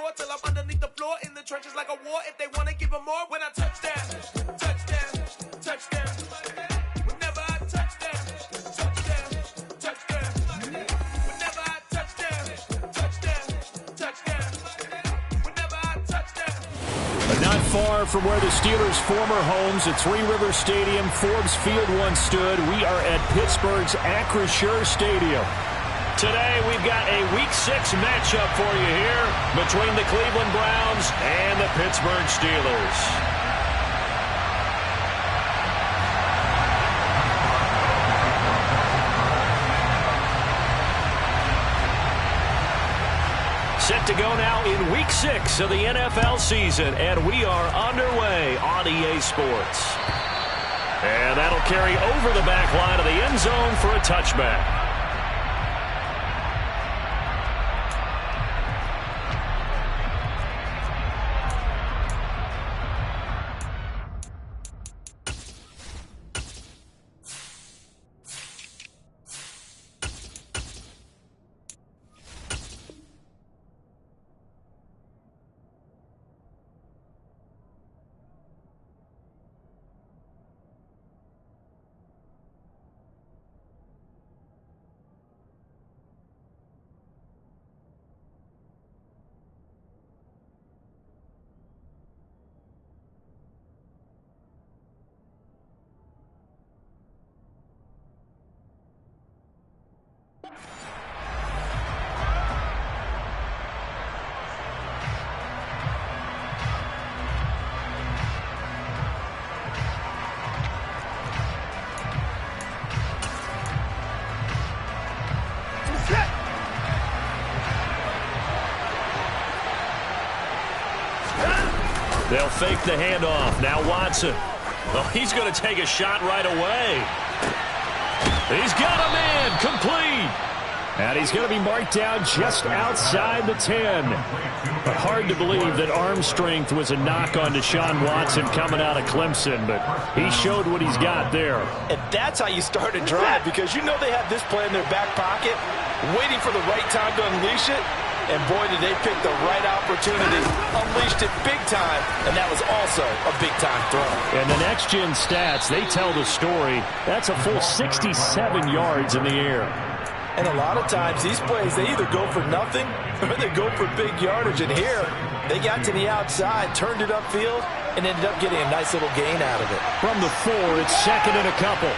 sore till I'm underneath the floor in the trenches like a war. If they want to give them more, when I touch down, touchdown, touchdown. Whenever I touch down, touchdown, touchdown. Whenever I touch down, touchdown, touchdown. Whenever I touch down. But not far from where the Steelers' former homes at Three Rivers Stadium, Forbes Field once stood, we are at Pittsburgh's Acrisure Stadium. Today, we've got a Week 6 matchup for you here between the Cleveland Browns and the Pittsburgh Steelers. Set to go now in Week 6 of the NFL season, and we are underway on EA Sports. And that'll carry over the back line of the end zone for a touchback. They'll fake the handoff. Now Watson. Well, he's going to take a shot right away. He's got a man. Complete. And he's going to be marked down just outside the 10. But hard to believe that arm strength was a knock on Deshaun Watson coming out of Clemson. But he showed what he's got there. And that's how you start a drive, because you know they have this play in their back pocket, waiting for the right time to unleash it. And boy, did they pick the right opportunity. Unleashed it big time, and that was also a big-time throw. And the next-gen stats, they tell the story. That's a full 67 yards in the air. And a lot of times, these plays, they either go for nothing or they go for big yardage. And here, they got to the outside, turned it upfield, and ended up getting a nice little gain out of it. From the 4, it's second and a couple.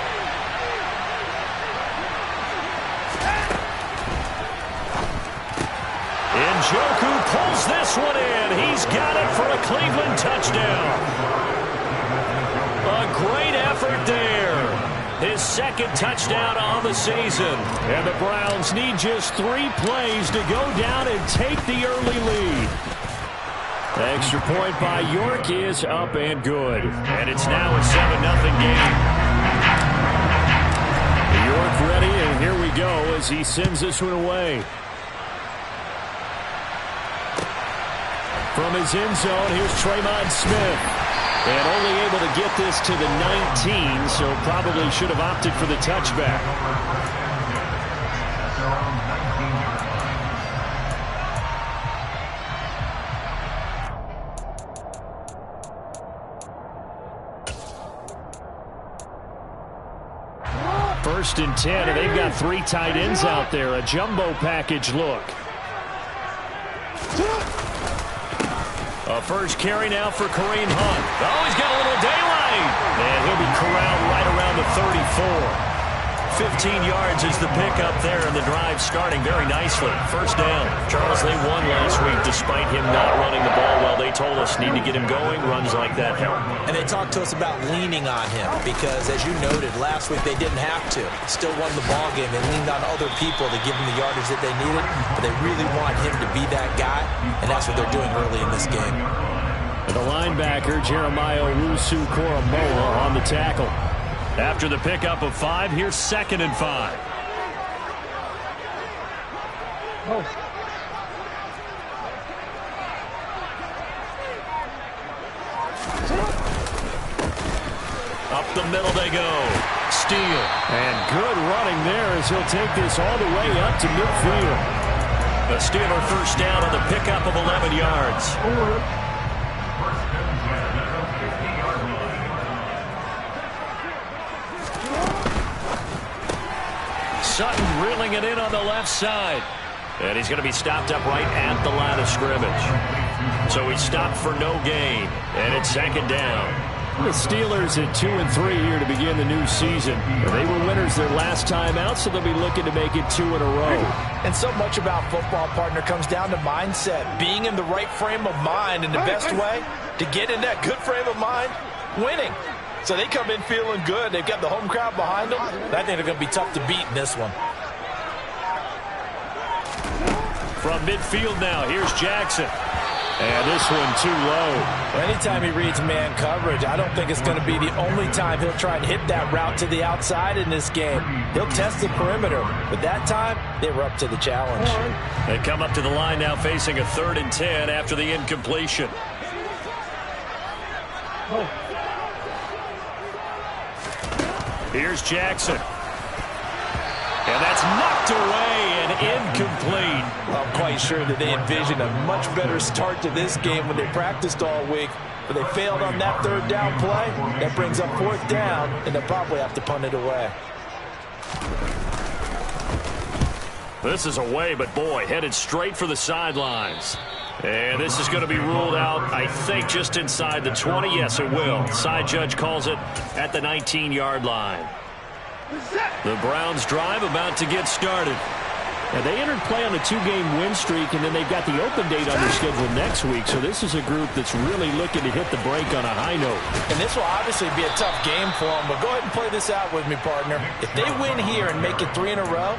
Njoku pulls this one in. He's got it for a Cleveland touchdown. A great effort there. His second touchdown on the season. And the Browns need just 3 plays to go down and take the early lead. The extra point by York is up and good. And it's now a 7-0 game. York ready, and here we go as he sends this one away. From his end zone, here's Tremon Smith. And only able to get this to the 19, so probably should have opted for the touchback. First and 10, and they've got 3 tight ends out there. A jumbo package look. A first carry now for Kareem Hunt. Oh, he's got a little daylight. And he'll be corralled right around the 34. 15 yards is the pickup there, and the drive starting very nicely. First down. Charles, they won last week despite him not running the ball well. They told us need to get him going. Runs like that help. And they talked to us about leaning on him because, as you noted, last week they didn't have to. Still won the ball game. They leaned on other people to give them the yardage that they needed, but they really want him to be that guy, and that's what they're doing early in this game. And the linebacker, Jeremiah Owusu-Koramoah, on the tackle. After the pickup of 5, here's second and 5. Oh. Up the middle they go. Steele. And good running there as he'll take this all the way up to midfield. A Steeler first down on the pickup of 11 yards. Sutton reeling it in on the left side. And he's going to be stopped up right at the line of scrimmage. So he's stopped for no gain. And it's second down. The Steelers at 2-3 here to begin the new season. They were winners their last time out, so they'll be looking to make it 2 in a row. And so much about football, partner, comes down to mindset. Being in the right frame of mind, and the best way to get in that good frame of mind, winning. So they come in feeling good. They've got the home crowd behind them. I think they're going to be tough to beat in this one. From midfield now, here's Jackson. And this one too low. Anytime he reads man coverage, I don't think it's going to be the only time he'll try and hit that route to the outside in this game. He'll test the perimeter, but that time, they were up to the challenge. They come up to the line now facing a 3rd and 10 after the incompletion. Here's Jackson. And that's knocked away and incomplete. I'm quite sure that they envisioned a much better start to this game when they practiced all week. But they failed on that 3rd down play. That brings up 4th down, and they'll probably have to punt it away. This is away, but boy, headed straight for the sidelines. And this is going to be ruled out, I think, just inside the 20. Yes, it will. Side judge calls it at the 19-yard line. The Browns drive about to get started. And they entered play on a 2-game win streak, and then they've got the open date on their schedule next week. So this is a group that's really looking to hit the break on a high note. And this will obviously be a tough game for them, but go ahead and play this out with me, partner. If they win here and make it 3 in a row,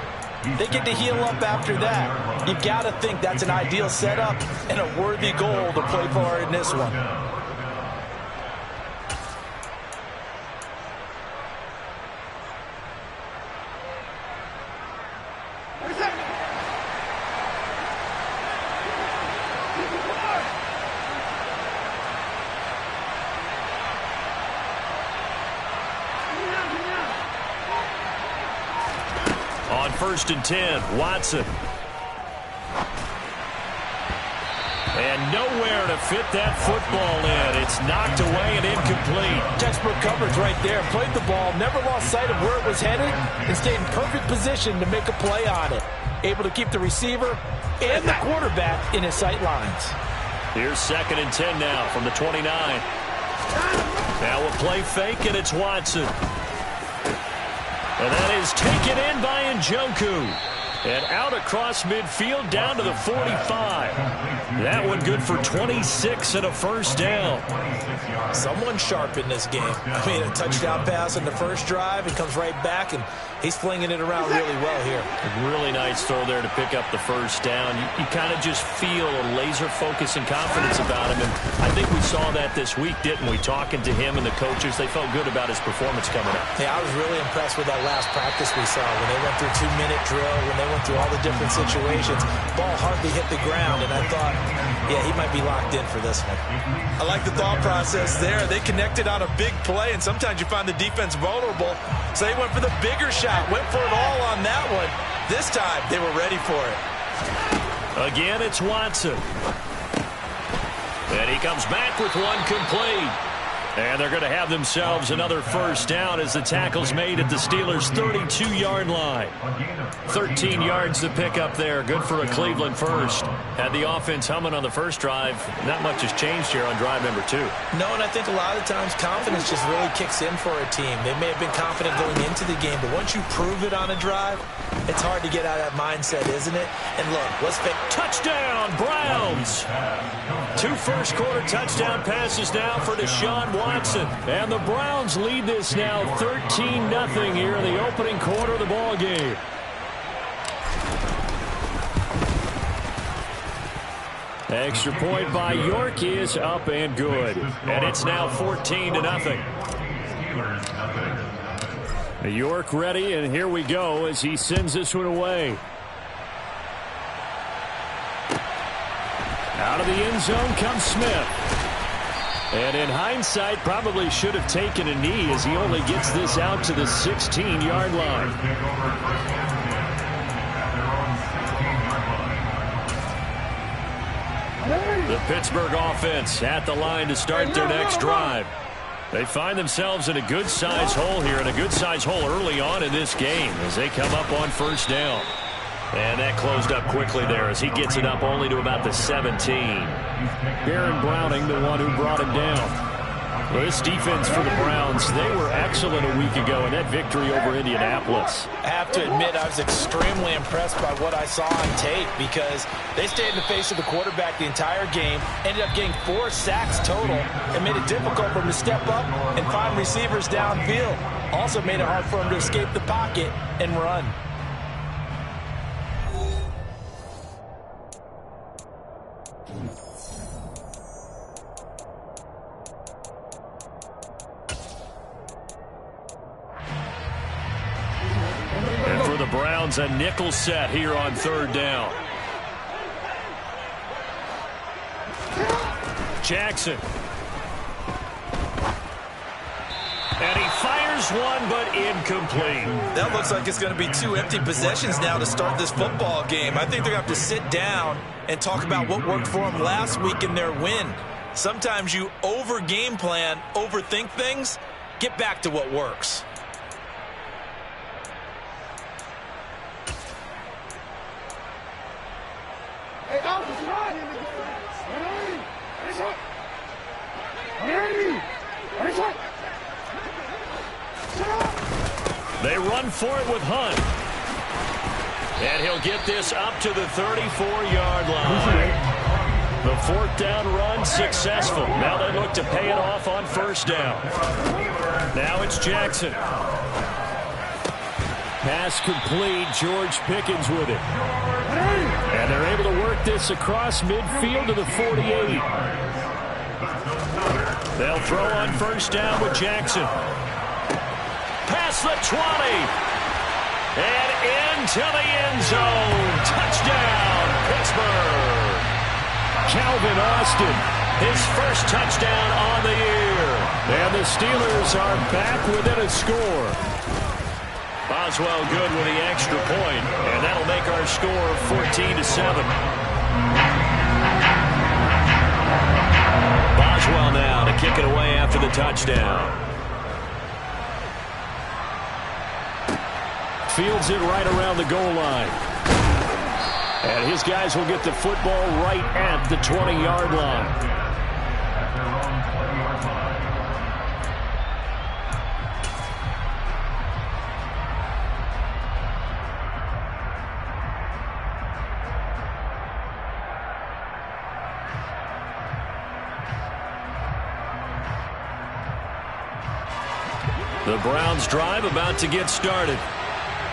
they get to heal up after that. You've got to think that's an ideal setup and a worthy goal to play for in this one. On 1st and 10, Watson. And nowhere to fit that football in. It's knocked away and incomplete. Textbook coverage right there. Played the ball, never lost sight of where it was headed, and stayed in perfect position to make a play on it. Able to keep the receiver and the quarterback in his sight lines. Here's 2nd and 10 now from the 29. Now a play fake, and it's Watson. And that is taken in by Njoku. And out across midfield down to the 45. That one good for 26 and a first down. Someone sharp in this game. I mean, a touchdown pass on the first drive and comes right back, and he's flinging it around really well here. A really nice throw there to pick up the first down. You kind of just feel a laser focus and confidence about him. And I think we saw that this week, didn't we? Talking to him and the coaches, they felt good about his performance coming up. Yeah, I was really impressed with that last practice we saw when they went through 2-minute drill, when they went through all the different situations. Ball hardly hit the ground, and I thought, yeah, he might be locked in for this one. I like the thought process there. They connected on a big play, and sometimes you find the defense vulnerable. So they went for the bigger shot, went for it all on that one. This time, they were ready for it. Again, it's Watson. And he comes back with one complete. And they're going to have themselves another first down as the tackle's made at the Steelers' 32-yard line. 13 yards to pick up there. Good for a Cleveland first. Had the offense humming on the first drive. Not much has changed here on drive number 2. No, and I think a lot of times confidence just really kicks in for a team. They may have been confident going into the game, but once you prove it on a drive, it's hard to get out of that mindset, isn't it? And look, let's pick. Touchdown, Browns! 2 first-quarter touchdown passes now for Deshaun Watson. And the Browns lead this now 13-0 here in the opening quarter of the ball game. Extra point by York is up and good. And it's now 14-0. York ready, and here we go as he sends this one away. Out of the end zone comes Smith. And in hindsight, probably should have taken a knee as he only gets this out to the 16-yard line. The Pittsburgh offense at the line to start their next drive. They find themselves in a good-sized hole here, and a good-sized hole early on in this game as they come up on first down. And that closed up quickly there as he gets it up only to about the 17. Baron Browning, the one who brought him down. Well, this defense for the Browns, they were excellent a week ago in that victory over Indianapolis. I have to admit, I was extremely impressed by what I saw on tape because they stayed in the face of the quarterback the entire game, ended up getting 4 sacks total, and made it difficult for him to step up and find receivers downfield. Also made it hard for him to escape the pocket and run. Browns a nickel set here on third down. Jackson. And he fires one, but incomplete. That looks like it's going to be 2 empty possessions now to start this football game. I think they're going to have to sit down and talk about what worked for them last week in their win. Sometimes you over-game plan, overthink things, get back to what works. They run for it with Hunt. And he'll get this up to the 34-yard line. The 4th down run successful. Now they look to pay it off on first down. Now it's Jackson. Pass complete. George Pickens with it. And they're able to work this across midfield to the 48. They'll throw on first down with Jackson. Past the 20. And into the end zone. Touchdown, Pittsburgh. Calvin Austin. His first touchdown on the year. And the Steelers are back within a score. Boswell good with the extra point, and that'll make our score 14-7. Boswell now to kick it away after the touchdown. Fields it right around the goal line. And his guys will get the football right at the 20-yard line. The Browns drive about to get started.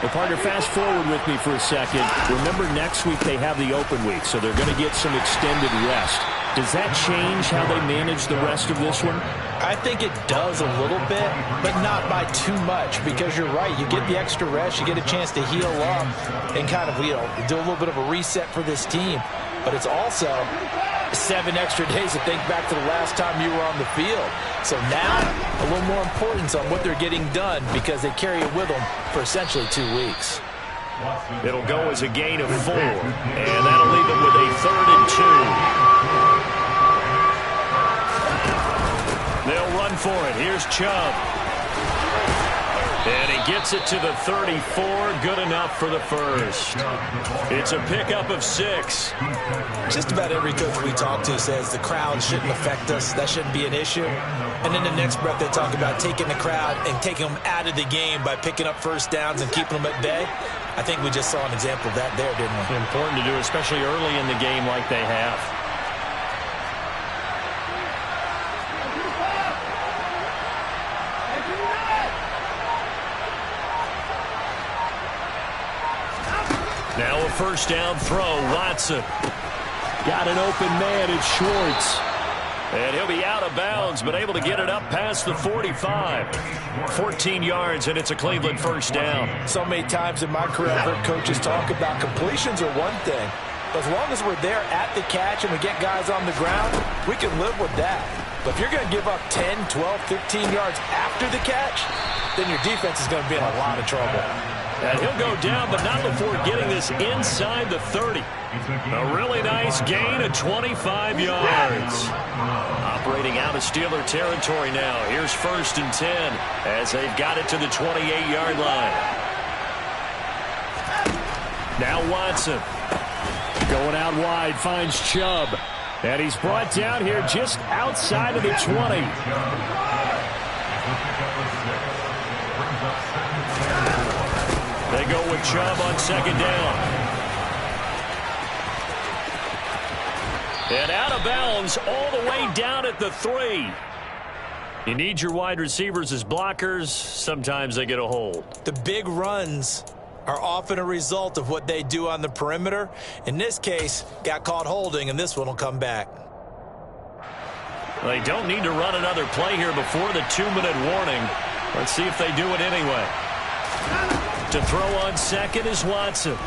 Well, partner, fast forward with me for a second. Remember, next week they have the open week, so they're going to get some extended rest. Does that change how they manage the rest of this one? I think it does a little bit, but not by too much, because you're right. You get the extra rest, you get a chance to heal up and kind of, do a little bit of a reset for this team. But it's also 7 extra days to think back to the last time you were on the field. So now, a little more importance on what they're getting done because they carry it with them for essentially 2 weeks. It'll go as a gain of 4, and that'll leave them with a 3rd and 2. They'll run for it. Here's Chubb. And he gets it to the 34. Good enough for the first. It's a pickup of 6. Just about every coach we talk to says the crowd shouldn't affect us. That shouldn't be an issue. And in the next breath, they talk about taking the crowd and taking them out of the game by picking up first downs and keeping them at bay. I think we just saw an example of that there, didn't we? Important to do, especially early in the game like they have. Now a first down throw. Watson. Got an open man. It's Schwartz. And he'll be out of bounds, but able to get it up past the 45. 14 yards, and it's a Cleveland first down. So many times in my career, I've heard coaches talk about completions are one thing. But as long as we're there at the catch and we get guys on the ground, we can live with that. But if you're going to give up 10, 12, 15 yards after the catch, then your defense is going to be in a lot of trouble. And he'll go down, but not before getting this inside the 30. A really nice gain of 25 yards. Operating out of Steeler territory now. Here's 1st and 10 as they've got it to the 28-yard line. Now Watson. Going out wide, finds Chubb. And he's brought down here just outside of the 20. They go with Chubb on 2nd down. And out of bounds all the way down at the 3. You need your wide receivers as blockers. Sometimes they get a hold. The big runs are often a result of what they do on the perimeter. In this case, got caught holding, and this one will come back. They don't need to run another play here before the 2-minute warning. Let's see if they do it anyway. To throw on 2nd is Watson.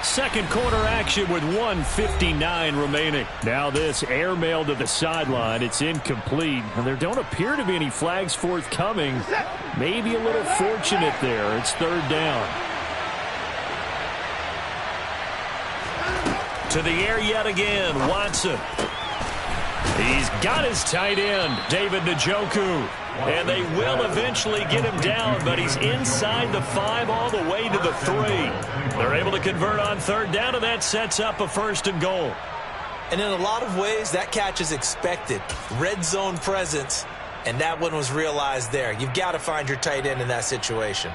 Second quarter action with 1:59 remaining. Now this airmail to the sideline. It's incomplete. And there don't appear to be any flags forthcoming. Maybe a little fortunate there. It's 3rd down. To the air yet again. Watson. He's got his tight end, David Njoku. And they will eventually get him down, but he's inside the 5 all the way to the 3. They're able to convert on 3rd down, and that sets up a 1st and goal. And in a lot of ways, that catch is expected. Red zone presence, and that one was realized there. You've got to find your tight end in that situation.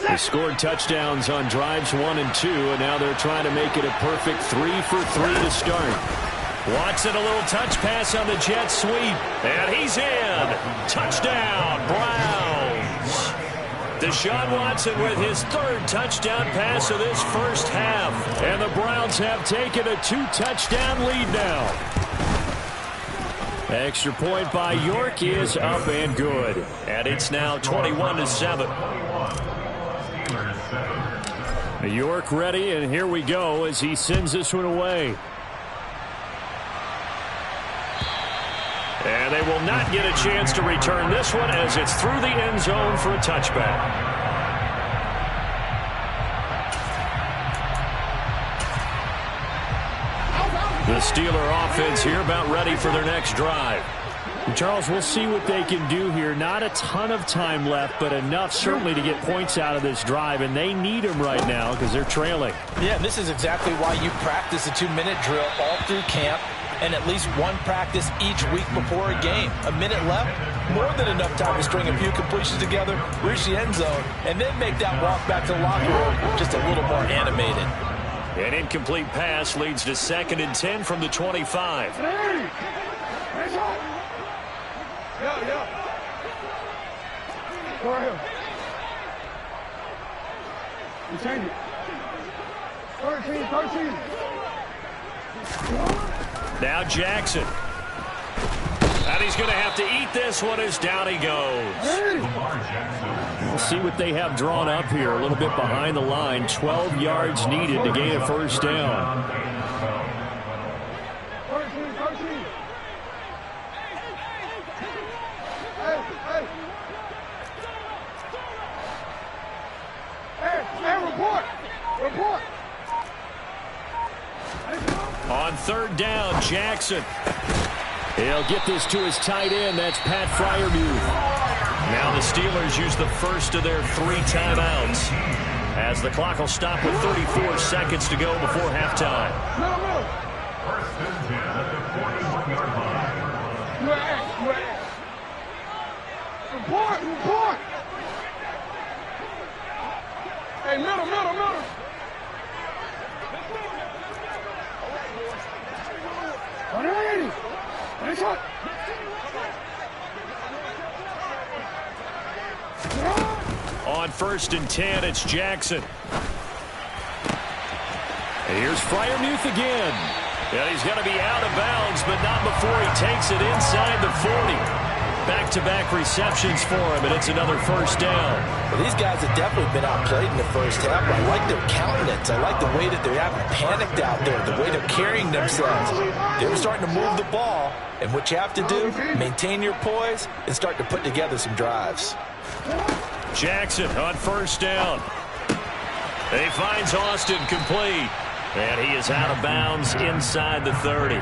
They scored touchdowns on drives 1 and 2, and now they're trying to make it a perfect 3 for 3 to start. Watson, a little touch pass on the jet sweep, and he's in. Touchdown, Browns. Deshaun Watson with his 3rd touchdown pass of this first half, and the Browns have taken a 2-touchdown lead now. Extra point by York is up and good, and it's now 21-7. York ready, and here we go as he sends this one away. And they will not get a chance to return this one as it's through the end zone for a touchback. The Steeler offense here about ready for their next drive. Charles, we'll see what they can do here. Not a ton of time left, but enough certainly to get points out of this drive, and they need them right now because they're trailing. Yeah, and this is exactly why you practice a 2-minute drill all through camp and at least one practice each week before a game. A minute left, more than enough time to string a few completions together, reach the end zone, and then make that walk back to the locker room just a little more animated. An incomplete pass leads to 2nd and 10 from the 25. Yeah. Go right here. You change it. 13. Now Jackson. And he's going to have to eat this one as down he goes. We'll see what they have drawn up here. A little bit behind the line. 12 yards needed to gain a 1st down. 13. Hey, report. On 3rd down, Jackson. He'll get this to his tight end. That's Pat Freiermuth. Now the Steelers use the first of their 3 timeouts as the clock will stop with 34 seconds to go before halftime. First and 10 at the 41-yard line. Report. Hey, middle. On 1st and 10, it's Jackson. And here's Freiermuth again. And he's going to be out of bounds, but not before he takes it inside the 40. Back-to-back receptions for him, and it's another first down. Well, these guys have definitely been outplayed in the first half. I like their countenance. I like the way that they haven't panicked out there, the way they're carrying themselves. They're starting to move the ball, and what you have to do, maintain your poise and start to put together some drives. Jackson on first down. And he finds Austin complete. And he is out of bounds inside the 30.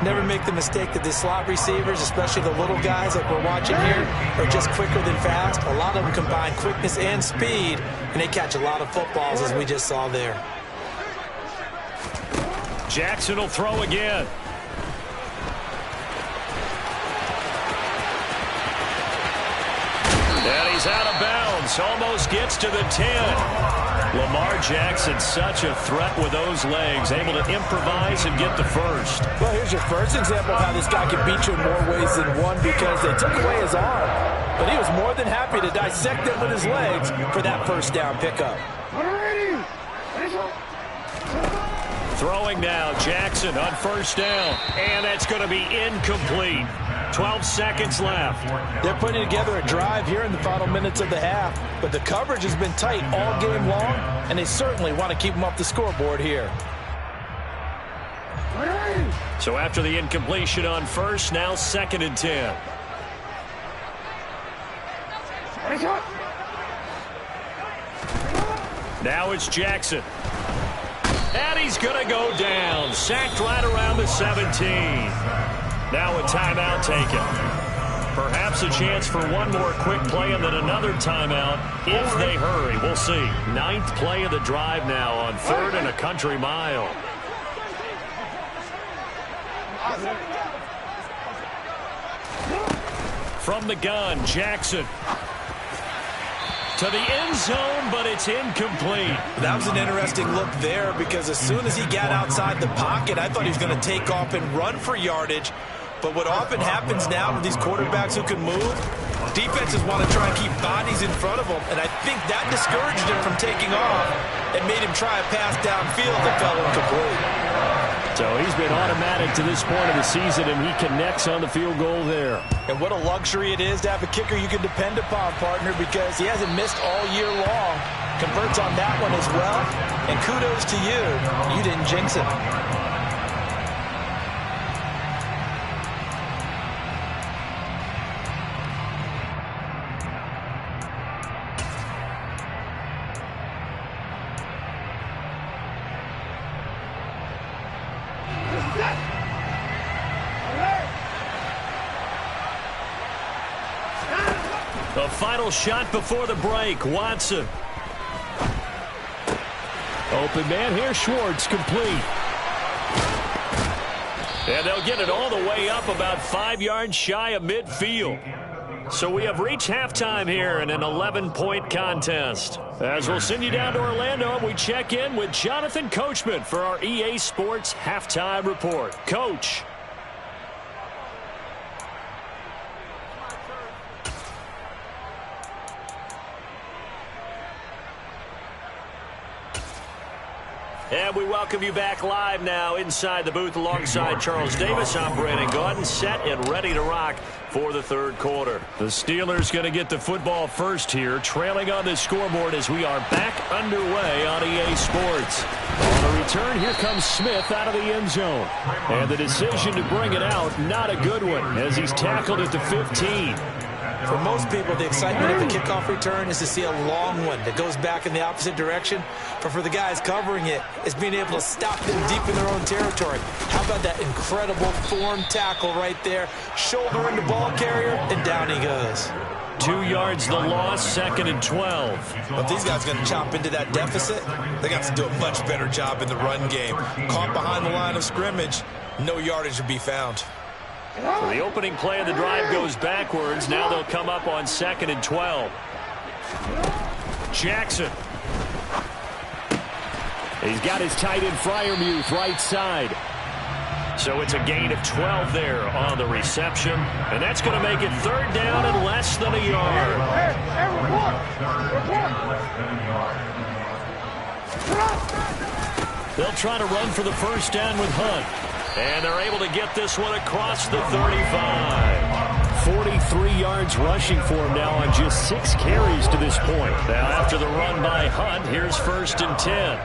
Never make the mistake that the slot receivers, especially the little guys like we're watching here, are just quicker than fast. A lot of them combine quickness and speed, and they catch a lot of footballs, as we just saw there. Jackson will throw again. And he's out of bounds. Almost gets to the 10. Lamar Jackson, such a threat with those legs, able to improvise and get the first. Well, here's your first example of how this guy can beat you in more ways than one, because they took away his arm. But he was more than happy to dissect it with his legs for that first down pickup. Throwing now, Jackson on first down. And that's going to be incomplete. 12 seconds left. They're putting together a drive here in the final minutes of the half, but the coverage has been tight all game long, and they certainly want to keep them off the scoreboard here. So after the incompletion on first, now 2nd and 10. Now it's Jackson. And he's going to go down. Sacked right around the 17. Now a timeout taken. Perhaps a chance for one more quick play and then another timeout if they hurry. We'll see. 9th play of the drive now on 3rd and a country mile. From the gun, Jackson. To the end zone, but it's incomplete. That was an interesting look there, because as soon as he got outside the pocket, I thought he was going to take off and run for yardage. But what often happens now with these quarterbacks who can move, defenses want to try and keep bodies in front of them, and I think that discouraged him from taking off and made him try a pass downfield that fell incomplete. So he's been automatic to this point of the season, and he connects on the field goal there. And what a luxury it is to have a kicker you can depend upon, partner, because he hasn't missed all year long. Converts on that one as well, and kudos to you. You didn't jinx it. The final shot before the break. Watson. Open man here. Schwartz complete. And they'll get it all the way up about 5 yards shy of midfield. So we have reached halftime here in an 11-point contest. As we'll send you down to Orlando, and we check in with Jonathan Coachman for our EA Sports Halftime Report. Coach. And we welcome you back live now inside the booth alongside Charles Davis. I'm Brandon Gaudin, set and ready to rock for the 3rd quarter. The Steelers going to get the football first here, trailing on the scoreboard as we are back underway on EA Sports. On the return, here comes Smith out of the end zone. And the decision to bring it out, not a good one, as he's tackled at the 15. For most people, the excitement of the kickoff return is to see a long one that goes back in the opposite direction. But for the guys covering it, it's being able to stop them deep in their own territory. How about that incredible form tackle right there? Shoulder in the ball carrier, and down he goes. 2 yards the loss, 2nd and 12. If these guys are going to chop into that deficit, they got to do a much better job in the run game. Caught behind the line of scrimmage, no yardage to be found. So the opening play of the drive goes backwards. Now they'll come up on 2nd and 12. Jackson. He's got his tight end Freiermuth right side. So it's a gain of 12 there on the reception. And that's going to make it 3rd down and less than a yard. They'll try to run for the first down with Hunt. And they're able to get this one across the 35. 43 yards rushing for him now on just 6 carries to this point. Now after the run by Hunt, here's 1st and 10.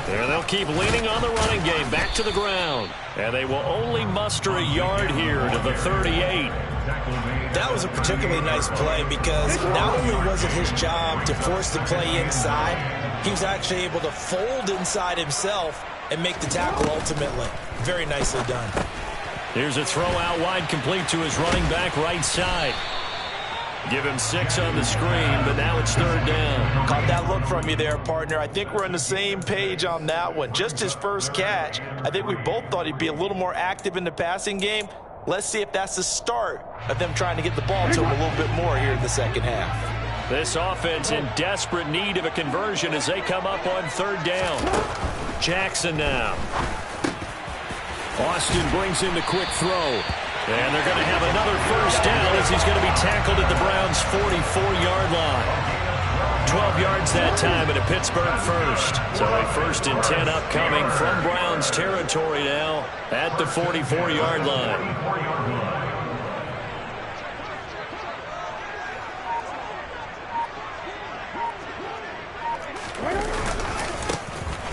There they'll keep leaning on the running game, back to the ground. And they will only muster a yard here to the 38. That was a particularly nice play because not only was it his job to force the play inside, he was actually able to fold inside himself and make the tackle ultimately. Very nicely done. Here's a throw out wide, complete to his running back right side. Give him 6 on the screen, but now it's 3rd down. Caught that look from you there, partner. I think we're on the same page on that one. Just his first catch. I think we both thought he'd be a little more active in the passing game. Let's see if that's the start of them trying to get the ball to him a little bit more here in the second half. This offense in desperate need of a conversion as they come up on 3rd down. Jackson now. Austin brings in the quick throw. And they're going to have another 1st down as he's going to be tackled at the Browns' 44-yard line. 12 yards that time and a Pittsburgh 1st. So a 1st and 10 upcoming from Browns territory now at the 44-yard line.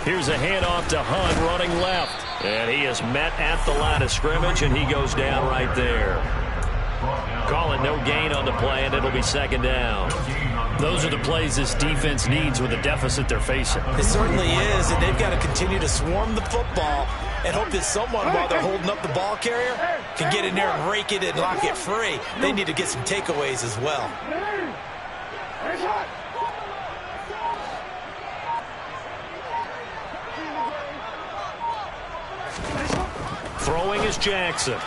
Here's a handoff to Hunt running left. And he is met at the line of scrimmage, and he goes down right there. Calling no gain on the play, and it'll be 2nd down. Those are the plays this defense needs with the deficit they're facing. It certainly is, and they've got to continue to swarm the football and hope that someone, while they're holding up the ball carrier, can get in there and rake it and lock it free. They need to get some takeaways as well. Throwing is Jackson.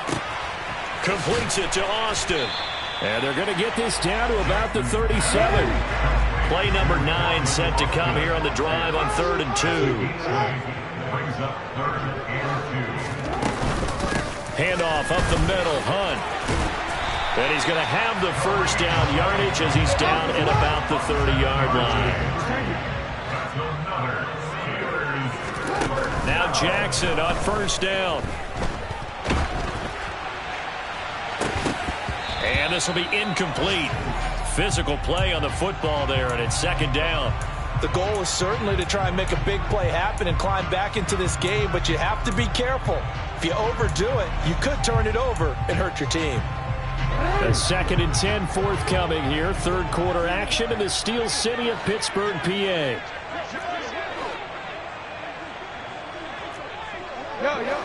Completes it to Austin. And they're going to get this down to about the 37. Play number 9 set to come here on the drive on 3rd and 2. Handoff up the middle, Hunt. And he's going to have the 1st down yardage as he's down at about the 30-yard line. Now Jackson on 1st down. And this will be incomplete. Physical play on the football there, and it's 2nd down. The goal is certainly to try and make a big play happen and climb back into this game, but you have to be careful. If you overdo it, you could turn it over and hurt your team. A 2nd and 10 forthcoming here. 3rd quarter action in the Steel City of Pittsburgh, PA. Yo.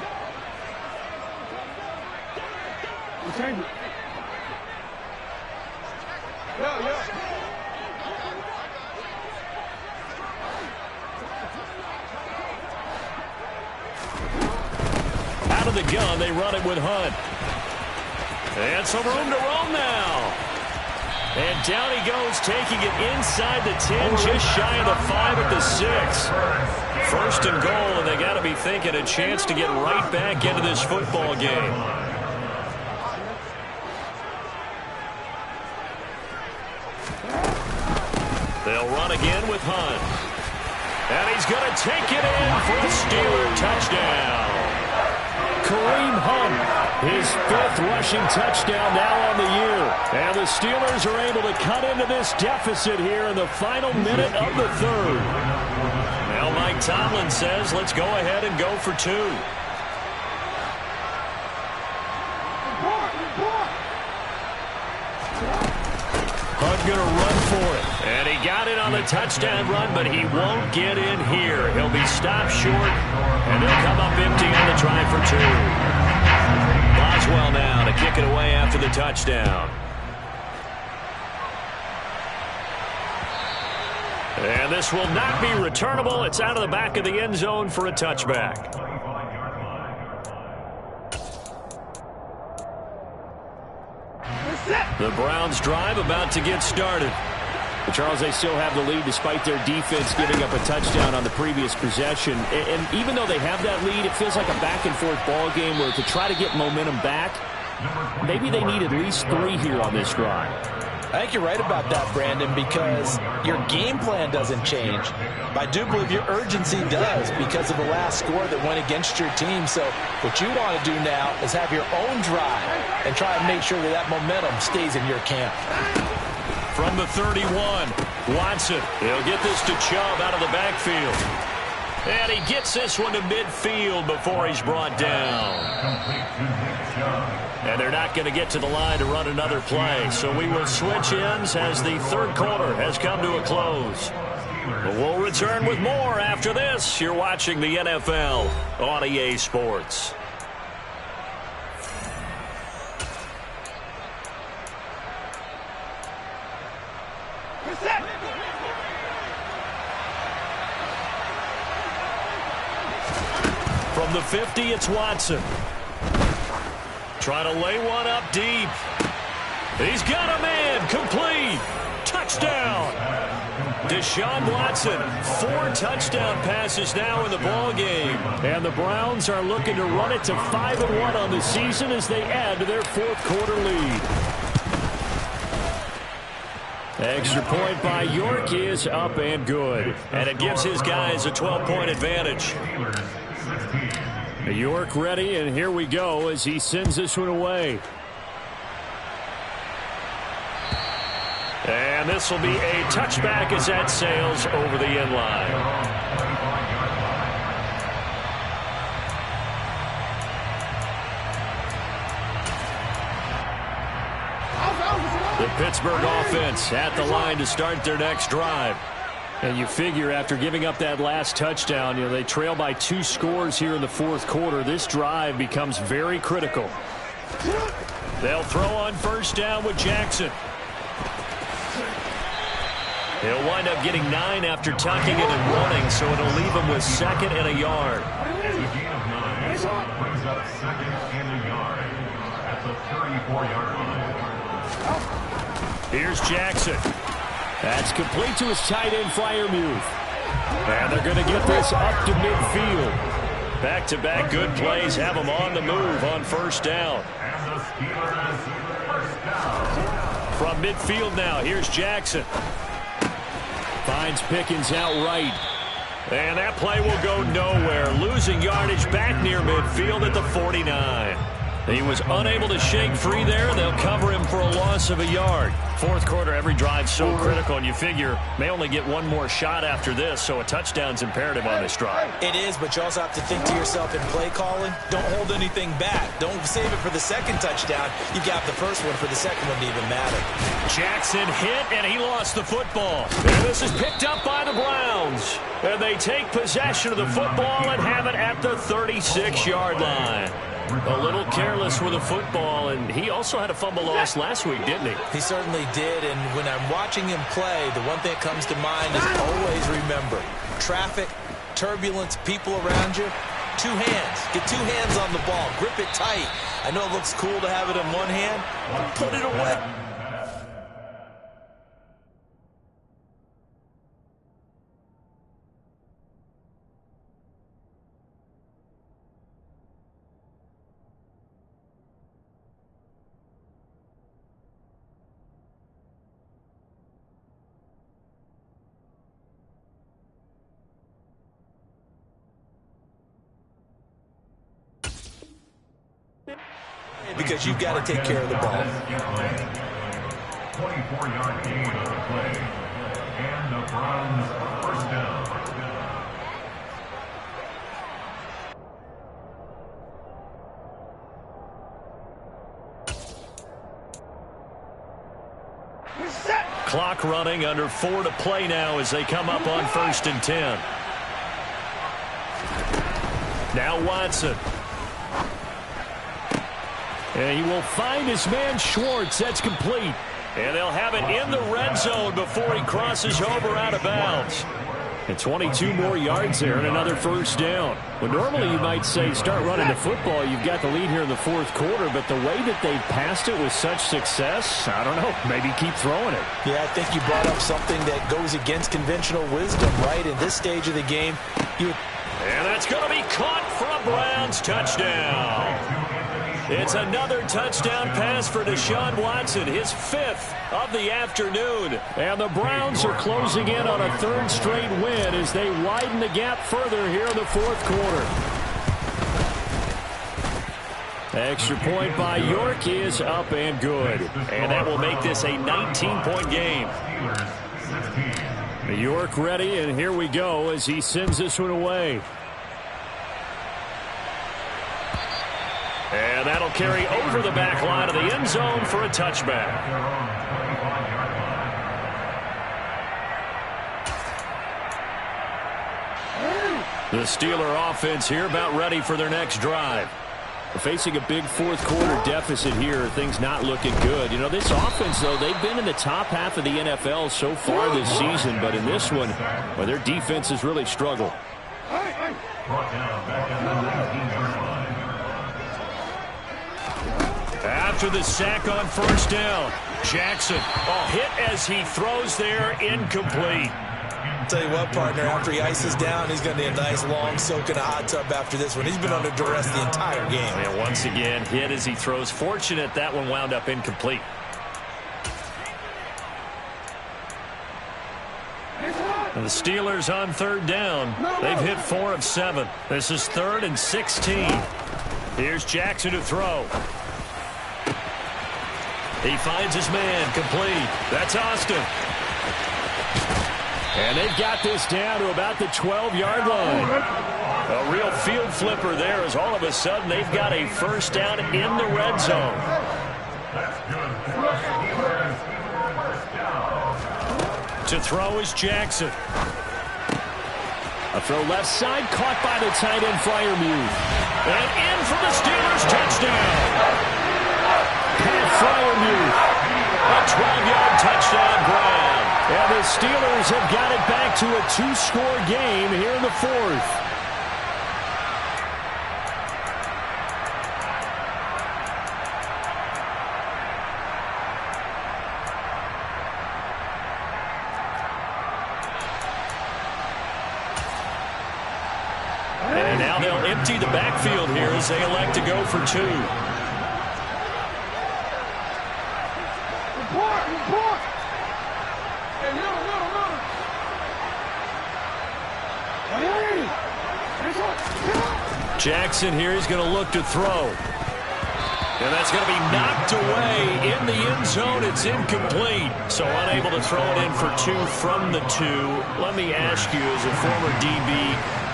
Out of the gun, they run it with Hunt. And some room to roam now. And down he goes, taking it inside the 10, just shy of the 5 at the 6. 1st and goal, and they got to be thinking a chance to get right back into this football game. They'll run again with Hunt. And he's going to take it in for a Steeler touchdown. Kareem Hunt, his 5th rushing touchdown now on the year. And the Steelers are able to cut into this deficit here in the final minute of the 3rd. Now Mike Tomlin says, let's go ahead and go for 2. Hunt going to run for it. And he got it on the touchdown run, but he won't get in here. He'll be stopped short, and they'll come up empty on the try for 2. Boswell now to kick it away after the touchdown. And this will not be returnable. It's out of the back of the end zone for a touchback. The Browns drive about to get started. But Charles, they still have the lead despite their defense giving up a touchdown on the previous possession. And even though they have that lead, it feels like a back-and-forth ball game where to try to get momentum back, maybe they need at least 3 here on this drive. I think you're right about that, Brandon, because your game plan doesn't change. But I do believe your urgency does because of the last score that went against your team. So what you want to do now is have your own drive and try and make sure that that momentum stays in your camp. From the 31, Watson. He'll get this to Chubb out of the backfield. And he gets this one to midfield before he's brought down. And they're not going to get to the line to run another play. So we will switch ends as the third quarter has come to a close. But we'll return with more after this. You're watching the NFL on EA Sports. From the 50, it's Watson. Trying to lay one up deep. He's got a man. Complete. Touchdown. Deshaun Watson, 4 touchdown passes now in the ball game. And the Browns are looking to run it to 5-1 on the season as they add to their fourth quarter lead. Extra point by York is up and good. And it gives his guys a 12-point advantage. York ready, and here we go as he sends this one away. And this will be a touchback as that sails over the end line. The Pittsburgh offense at the line to start their next drive. And you figure after giving up that last touchdown, they trail by 2 scores here in the fourth quarter. This drive becomes very critical. They'll throw on first down with Jackson. He'll wind up getting 9 after tucking it and running, so it'll leave him with 2nd and a yard. Brings up 2nd and a yard at the 34-yard line. Here's Jackson. That's complete to his tight end Freiermuth. And they're going to get this up to midfield. Back-to-back good plays have them on the move on first down. And the Steelers first down. From midfield now, here's Jackson. Finds Pickens outright. And that play will go nowhere. Losing yardage back near midfield at the 49. He was unable to shake free there. They'll cover him for a loss of a yard. Fourth quarter, every drive's so critical, and you figure may only get one more shot after this, so a touchdown's imperative on this drive. It is, but you also have to think to yourself in play calling, don't hold anything back. Don't save it for the second touchdown. You got the first one for the second one to even matter. Jackson hit, and he lost the football. And this is picked up by the Browns. And they take possession of the football and have it at the 36-yard line. A little careless with the football, and he also had a fumble loss last week, didn't he? He certainly did, and when I'm watching him play, the one thing that comes to mind is always remember, traffic, turbulence, people around you, 2 hands. Get 2 hands on the ball. Grip it tight. I know it looks cool to have it in one hand. Put it away. Because you've got to take care of the ball. 24-yard gain on the play. And the Browns first down. Clock running, under 4 to play now as they come up on 1st and 10. Now Watson. And he will find his man Schwartz. That's complete. And they'll have it in the red zone before he crosses over out of bounds. And 22 more yards there and another first down. Well, normally you might say start running the football. You've got the lead here in the fourth quarter, but the way that they've passed it with such success, I don't know, maybe keep throwing it. Yeah, I think you brought up something that goes against conventional wisdom, right? In this stage of the game, you And that's going to be caught for a Browns touchdown. It's another touchdown pass for Deshaun Watson, his 5th of the afternoon. And the Browns are closing in on a 3rd straight win as they widen the gap further here in the 4th quarter. Extra point by York is up and good. And that will make this a 19-point game. York ready, and here we go as he sends this one away. And that'll carry over the back line of the end zone for a touchback. The Steeler offense here about ready for their next drive. We're facing a big 4th quarter deficit here. Things not looking good. You know, this offense, though, they've been in the top half of the NFL so far this season. But in this one, well, their defense has really struggled. After the sack on 1st down, Jackson, hit as he throws there, incomplete. Tell you what, partner, after he ices down, he's going to need a nice long soak in a hot tub after this one. He's been under duress the entire game. And once again, hit as he throws. Fortunate that one wound up incomplete. And the Steelers on 3rd down. They've hit 4 of 7. This is 3rd and 16. Here's Jackson to throw. He finds his man, complete. That's Austin. And they've got this down to about the 12-yard line. A real field flipper there as all of a sudden they've got a 1st down in the red zone. To throw is Jackson. A throw left side, caught by the tight end Freiermuth. And in for the Steelers, touchdown. Pat Freiermuth, a 12-yard touchdown grab. And the Steelers have got it back to a 2-score game here in the 4th. And now they'll empty the backfield here as they elect to go for 2. Jackson here is going to look to throw. And that's going to be knocked away in the end zone. It's incomplete. So unable to throw it in for 2 from the 2. Let me ask you, as a former DB,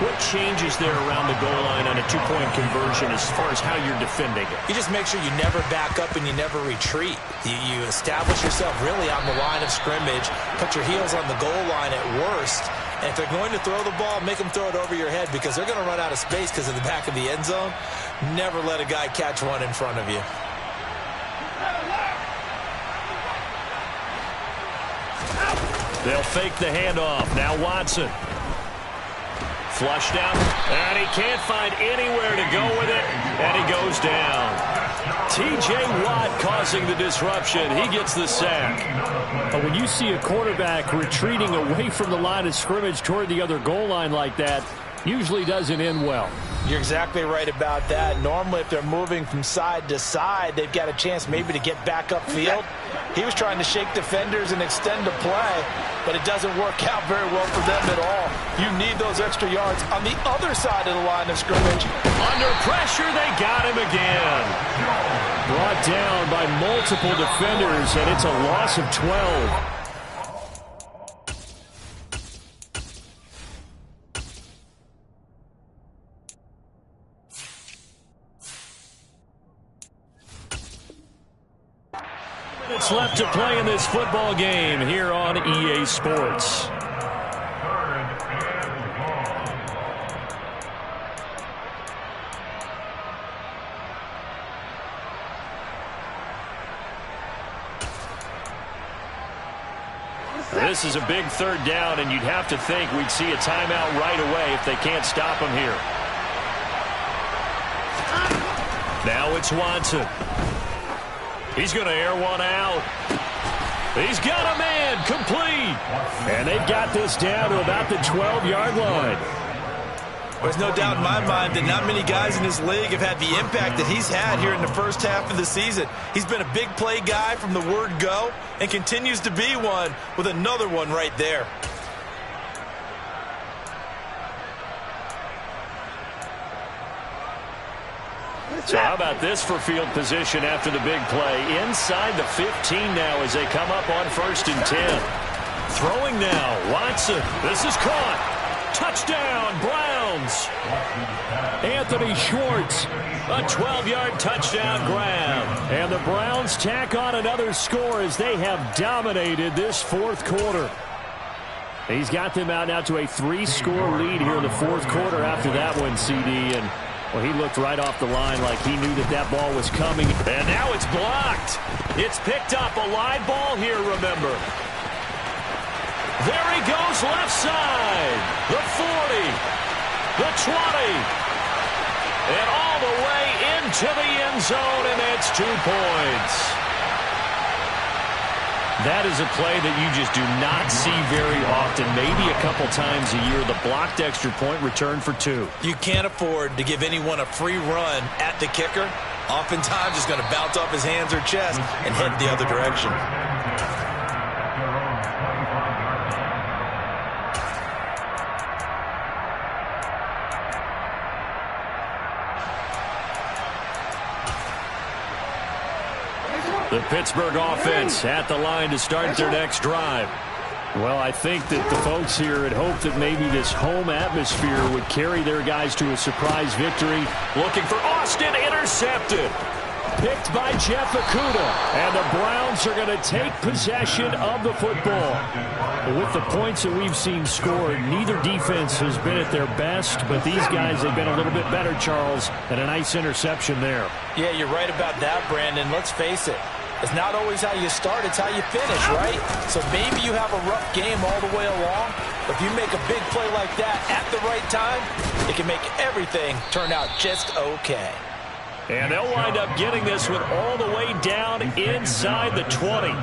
what changes there around the goal line on a 2-point conversion as far as how you're defending it? You just make sure you never back up and you never retreat. You establish yourself really on the line of scrimmage, put your heels on the goal line at worst. And if they're going to throw the ball, make them throw it over your head because they're going to run out of space because of the back of the end zone. Never let a guy catch one in front of you. They'll fake the handoff. Now Watson. Flushed out, and he can't find anywhere to go with it, and he goes down. T.J. Watt causing the disruption. He gets the sack. But when you see a quarterback retreating away from the line of scrimmage toward the other goal line like that, usually doesn't end well. You're exactly right about that. Normally, if they're moving from side to side, they've got a chance maybe to get back upfield. He was trying to shake defenders and extend the play, but it doesn't work out very well for them at all. You need those extra yards on the other side of the line of scrimmage. Under pressure, they got him again. Brought down by multiple defenders, and it's a loss of 12. Minutes left to play in this football game here on EA Sports. This is a big 3rd down, and you'd have to think we'd see a timeout right away if they can't stop him here. Now it's Watson. He's going to air one out. He's got a man, complete. And they've got this down to about the 12-yard line. There's no doubt in my mind that not many guys in this league have had the impact that he's had here in the first half of the season. He's been a big play guy from the word go and continues to be one with another one right there. So how about this for field position after the big play? Inside the 15 now as they come up on 1st and 10. Throwing now, Watson. This is caught. Touchdown, Browns. Anthony Schwartz, a 12-yard touchdown grab. And the Browns tack on another score as they have dominated this 4th quarter. He's got them out now to a 3-score lead here in the 4th quarter after that one, CD. And, well, he looked right off the line like he knew that that ball was coming. And now it's blocked. It's picked up. A live ball here, remember. There he goes left side. The 40. The 20. And all the way into the end zone, and it's 2 points. That is a play that you just do not see very often. Maybe a couple times a year. The blocked extra point return for 2. You can't afford to give anyone a free run at the kicker. Oftentimes, he's going to bounce off his hands or chest and head the other direction. The Pittsburgh offense at the line to start their next drive. Well, I think that the folks here had hoped that maybe this home atmosphere would carry their guys to a surprise victory. Looking for Austin, intercepted. Picked by Jeff Okudah. And the Browns are going to take possession of the football. With the points that we've seen scored, neither defense has been at their best, but these guys have been a little bit better, Charles, and a nice interception there. Yeah, you're right about that, Brandon. Let's face it. It's not always how you start, it's how you finish, right? So maybe you have a rough game all the way along, but if you make a big play like that at the right time, it can make everything turn out just okay. And they'll wind up getting this one all the way down inside the 20.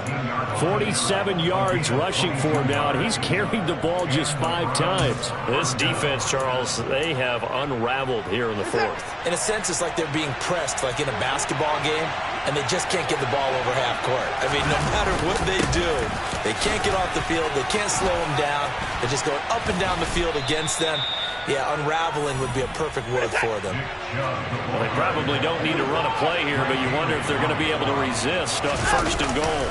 47 yards rushing for him now, and he's carried the ball just 5 times. This defense, Charles, they have unraveled here in the 4th. In a sense, it's like they're being pressed, like in a basketball game, and they just can't get the ball over half court. I mean, no matter what they do, they can't get off the field. They can't slow them down. They're just going up and down the field against them. Yeah, unraveling would be a perfect word for them. Well, they probably don't need to run a play here, but you wonder if they're going to be able to resist on 1st and goal.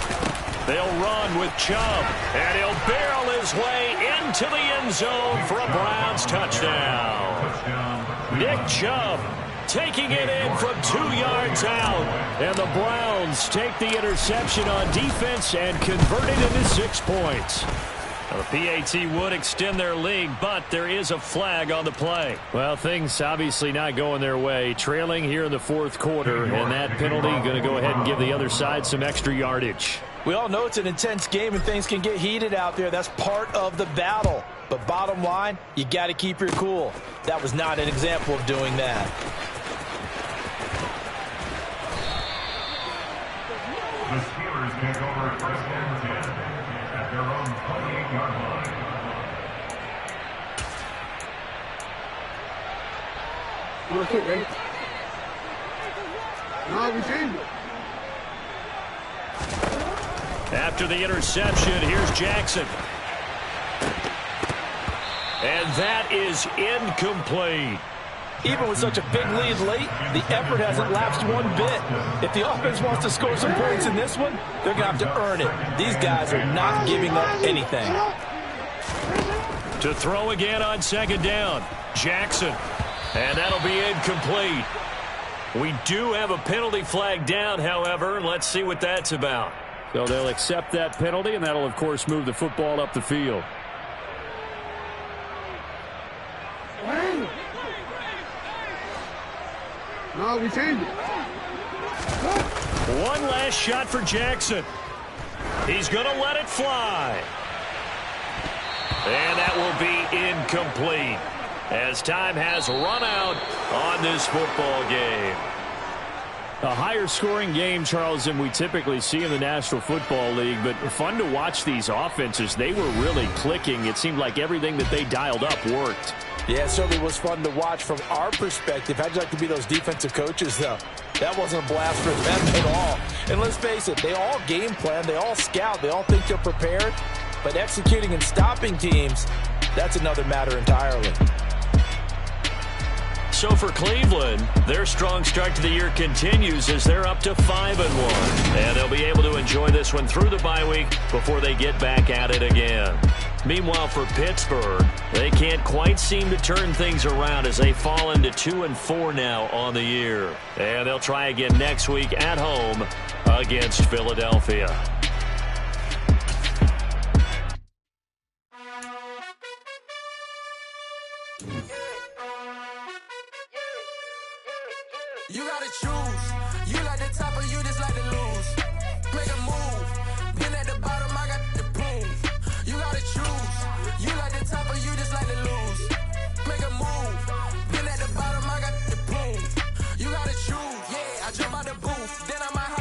They'll run with Chubb, and he'll barrel his way into the end zone for a Browns touchdown. Nick Chubb taking it in from 2 yards out. And the Browns take the interception on defense and convert it into 6 points. Now, the PAT would extend their lead, but there is a flag on the play. Well, things obviously not going their way. Trailing here in the 4th quarter, and that penalty going to go ahead and give the other side some extra yardage. We all know it's an intense game and things can get heated out there. That's part of the battle. But bottom line, you got to keep your cool. That was not an example of doing that. The Steelers take over 1st and 10 at their own 28-yard line. Look it, ready? No, we changed it. After the interception, here's Jackson. And that is incomplete. Even with such a big lead late, the effort hasn't lapsed one bit. If the offense wants to score some points in this one, they're going to have to earn it. These guys are not giving up anything. To throw again on 2nd down, Jackson. And that'll be incomplete. We do have a penalty flag down, however. Let's see what that's about. So they'll accept that penalty, and that'll, of course, move the football up the field. No, we changed it. One last shot for Jackson. He's going to let it fly. And that will be incomplete as time has run out on this football game. A higher scoring game, Charles, than we typically see in the National Football League, but fun to watch these offenses. They were really clicking. It seemed like everything that they dialed up worked. Yeah, it certainly was fun to watch from our perspective. How'd you like to be those defensive coaches, though? That wasn't a blast for them at all. And let's face it, they all game plan, they all scout, they all think they're prepared. But executing and stopping teams, that's another matter entirely. So for Cleveland, their strong start to the year continues as they're up to 5-1. And they'll be able to enjoy this one through the bye week before they get back at it again. Meanwhile, for Pittsburgh, they can't quite seem to turn things around as they fall into 2-4 now on the year. And they'll try again next week at home against Philadelphia. You gotta choose. You like the top or you just like to lose. Make a move. Been at the bottom, I got the proof. You gotta choose. You like the top or you just like to lose. Make a move. Been at the bottom, I got the proof. You gotta choose. Yeah, I jump out the booth. Then I might